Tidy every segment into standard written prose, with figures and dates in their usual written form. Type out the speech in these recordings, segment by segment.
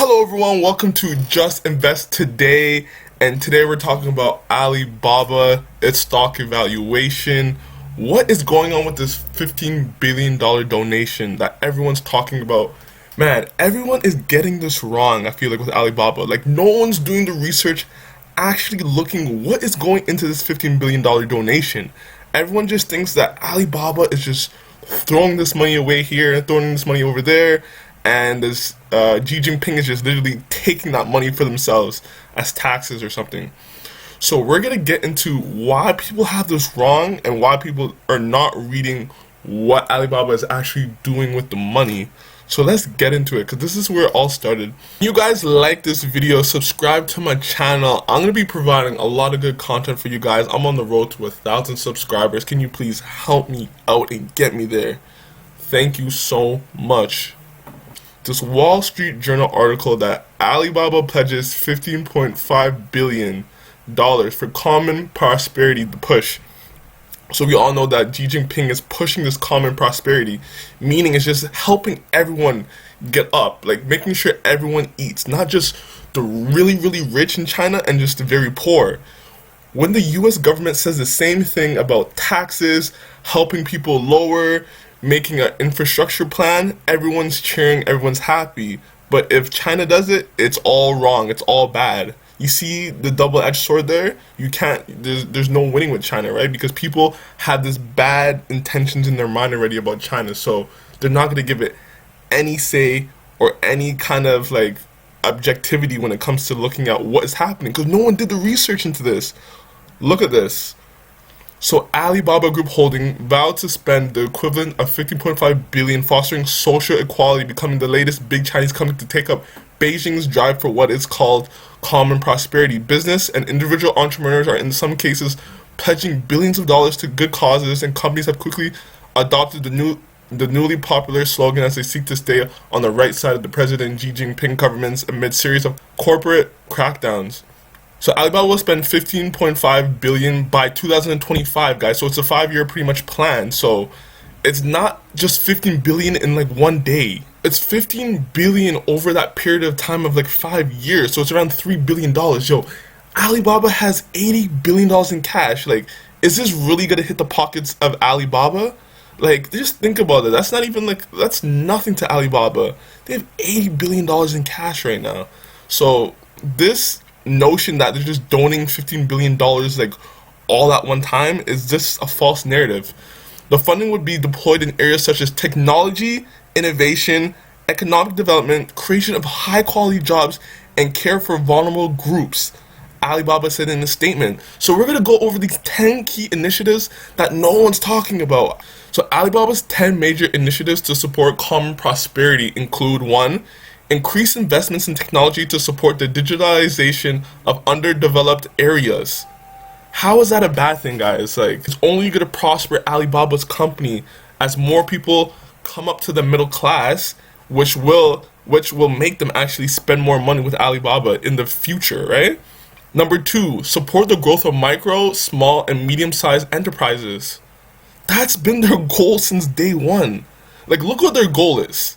Hello everyone, welcome to Just Invest Today, and today we're talking about Alibaba, its stock evaluation. What is going on with this $15 billion donation that everyone's talking about? Man, everyone is getting this wrong, I feel like, with Alibaba. Like, no one's doing the research, actually looking what is going into this $15 billion donation. Everyone just thinks that Alibaba is just throwing this money away here and throwing this money over there, and this Xi Jinping is just literally taking that money for themselves as taxes or something. So we're gonna get into why people have this wrong and why people are not reading what Alibaba is actually doing with the money. So let's get into it, because this is where it all started. If you guys like this video, subscribe to my channel. I'm gonna be providing a lot of good content for you guys. I'm on the road to 1,000 subscribers. Can you please help me out and get me there? Thank you so much. This Wall Street Journal article that Alibaba pledges $15.5 billion for common prosperity, the push. So we all know that Xi Jinping is pushing this common prosperity, meaning it's just helping everyone get up, like making sure everyone eats, not just the really, really rich in China and just the very poor. When the US government says the same thing about taxes, helping people lower, making an infrastructure plan, everyone's cheering, everyone's happy. But if China does it, it's all wrong, it's all bad. You see the double-edged sword there? You can't, there's no winning with China, right? Because people have this bad intentions in their mind already about China, so they're not going to give it any say or any kind of like objectivity when it comes to looking at what is happening, because no one did the research into this. Look at this. So Alibaba Group Holding vowed to spend the equivalent of $15.5 billion fostering social equality, becoming the latest big Chinese company to take up Beijing's drive for what is called common prosperity. Business and individual entrepreneurs are in some cases pledging billions of dollars to good causes, and companies have quickly adopted the newly popular slogan as they seek to stay on the right side of the President Xi Jinping government's amid series of corporate crackdowns. So Alibaba will spend $15.5 billion by 2025, guys. So it's a 5-year pretty much plan. So it's not just $15 billion in like one day. It's $15 billion over that period of time of like 5 years. So it's around $3 billion. Yo, Alibaba has $80 billion in cash. Like, is this really gonna hit the pockets of Alibaba? Like, just think about it. That's not even like, that's nothing to Alibaba. They have $80 billion in cash right now. So this notion that they're just donating $15 billion like all at one time is just a false narrative. The funding would be deployed in areas such as technology, innovation, economic development, creation of high quality jobs, and care for vulnerable groups, Alibaba said in a statement. So we're going to go over these 10 key initiatives that no one's talking about. So Alibaba's 10 major initiatives to support common prosperity include: 1. Increase investments in technology to support the digitalization of underdeveloped areas. How is that a bad thing, guys? Like, it's only going to prosper Alibaba's company as more people come up to the middle class, which will make them actually spend more money with Alibaba in the future, right? Number 2, support the growth of micro, small, and medium-sized enterprises. That's been their goal since day one. Like, look what their goal is.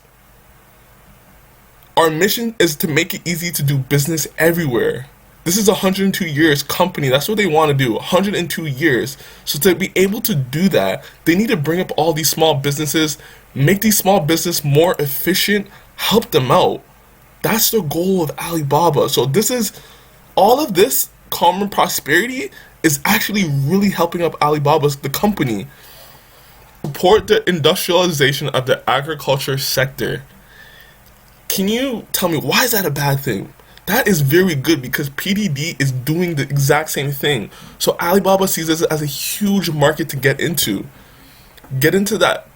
Our mission is to make it easy to do business everywhere. This is a 102 years company. That's what they want to do, 102 years. So to be able to do that, they need to bring up all these small businesses, make these small business more efficient, help them out. That's the goal of Alibaba. So this is, all of this common prosperity is actually really helping up Alibaba's, the company. Support the industrialization of the agriculture sector. Can you tell me, why is that a bad thing? That is very good, because PDD is doing the exact same thing. So Alibaba sees this as a huge market to get into. Get into that,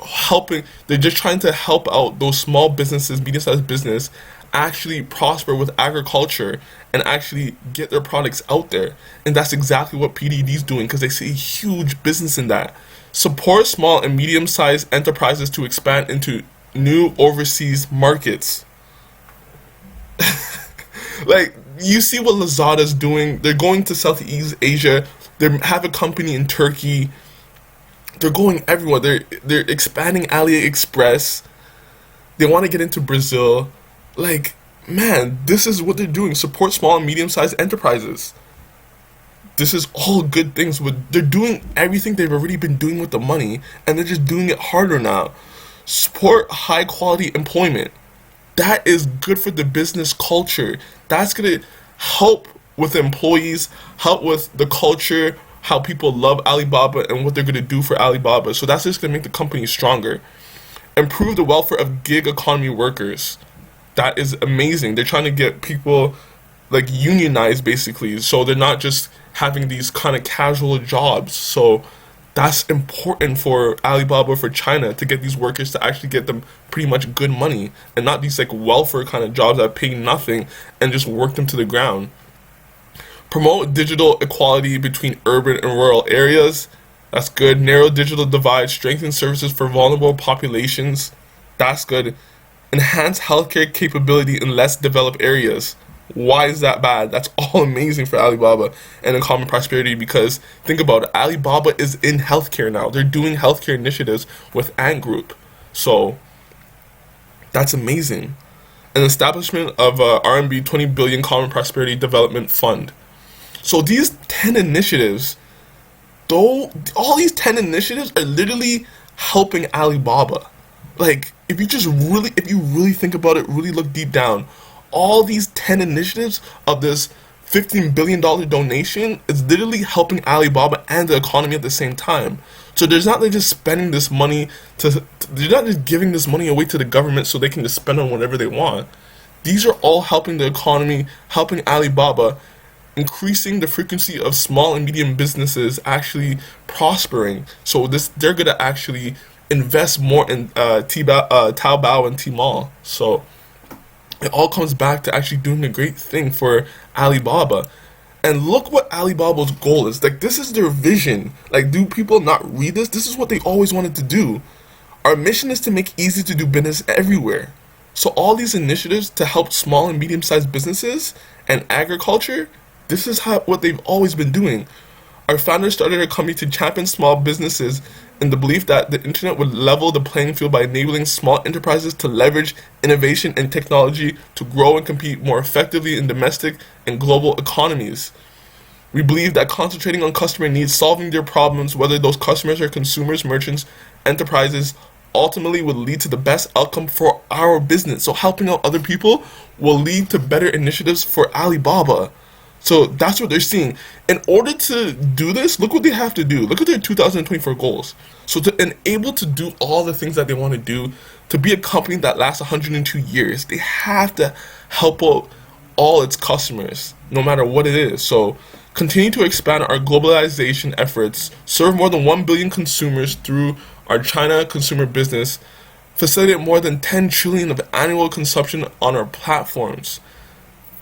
helping, they're just trying to help out those small businesses, medium-sized business, actually prosper with agriculture and actually get their products out there. And that's exactly what PDD is doing, because they see a huge business in that. Support small and medium-sized enterprises to expand into new overseas markets. Like, you see what Lazada's doing. They're going to Southeast Asia. They have a company in Turkey. They're going everywhere. They're expanding AliExpress. They want to get into Brazil. Like, man, this is what they're doing. Support small and medium-sized enterprises. This is all good things. They're doing everything they've already been doing with the money, and they're just doing it harder now. Support high-quality employment. That is good for the business culture. That's gonna help with employees, help with the culture, how people love Alibaba and what they're gonna do for Alibaba. So that's just gonna make the company stronger. Improve the welfare of gig economy workers. That is amazing. They're trying to get people like unionized basically, so they're not just having these kind of casual jobs. So that's important for Alibaba, for China, to get these workers to actually get them pretty much good money and not these like welfare kind of jobs that pay nothing and just work them to the ground. Promote digital equality between urban and rural areas. That's good. Narrow digital divide, strengthen services for vulnerable populations. That's good. Enhance healthcare capability in less developed areas. Why is that bad? That's all amazing for Alibaba and Uncommon Prosperity, because think about it, Alibaba is in healthcare now. They're doing healthcare initiatives with Ant Group. So that's amazing. An establishment of a RMB 20 billion Common Prosperity Development Fund. So these 10 initiatives, though, all these 10 initiatives are literally helping Alibaba. Like, if you really think about it, really look deep down, all these 10 initiatives of this $15 billion donation is literally helping Alibaba and the economy at the same time. So there's not like just spending this money they're not just giving this money away to the government so they can just spend on whatever they want. These are all helping the economy, helping Alibaba, increasing the frequency of small and medium businesses actually prospering. So they're gonna actually invest more in Taobao and Tmall. So it all comes back to actually doing a great thing for Alibaba. And look what Alibaba's goal is. Like, this is their vision. Like, do people not read this? This is what they always wanted to do. Our mission is to make easy to do business everywhere. So all these initiatives to help small and medium-sized businesses and agriculture, this is what they've always been doing. Our founders started a company to champion small businesses in the belief that the internet would level the playing field by enabling small enterprises to leverage innovation and technology to grow and compete more effectively in domestic and global economies. We believe that concentrating on customer needs, solving their problems, whether those customers are consumers, merchants, enterprises, ultimately would lead to the best outcome for our business. So helping out other people will lead to better initiatives for Alibaba. So that's what they're seeing. In order to do this, look what they have to do. Look at their 2024 goals. So to enable to do all the things that they want to do, to be a company that lasts 102 years, they have to help out all its customers, no matter what it is. So continue to expand our globalization efforts, serve more than 1 billion consumers through our China consumer business, facilitate more than 10 trillion of annual consumption on our platforms.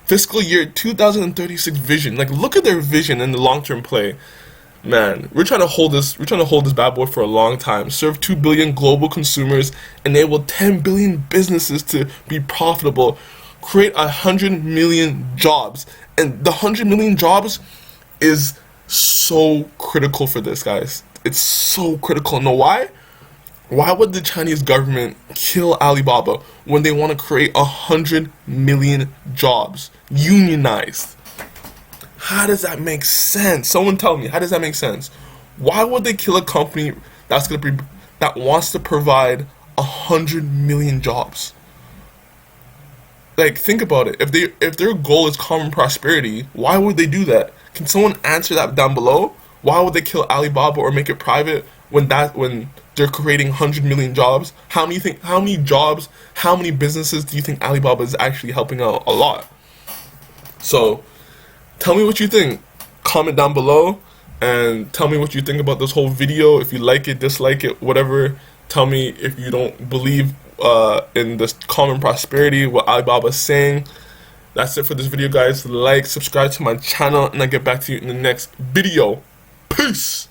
Fiscal year 2036 vision. Like, look at their vision and the long-term play. Man, we're trying to hold this bad boy for a long time. Serve 2 billion global consumers, enable 10 billion businesses to be profitable, create 100 million jobs. And the 100 million jobs is so critical for this, guys. It's so critical. Know why? Why would the Chinese government kill Alibaba when they want to create 100 million jobs, unionized? How does that make sense? Someone tell me, how does that make sense? Why would they kill a company that wants to provide 100 million jobs? Like, think about it. If their goal is common prosperity, why would they do that? Can someone answer that down below? Why would they kill Alibaba or make it private when they're creating 100 million jobs? How many jobs, how many businesses do you think Alibaba is actually helping out? A lot. So tell me what you think. Comment down below and tell me what you think about this whole video. If you like it, dislike it, whatever. Tell me if you don't believe in this common prosperity, what Alibaba is saying. That's it for this video, guys. Like, subscribe to my channel, and I'll get back to you in the next video. Peace!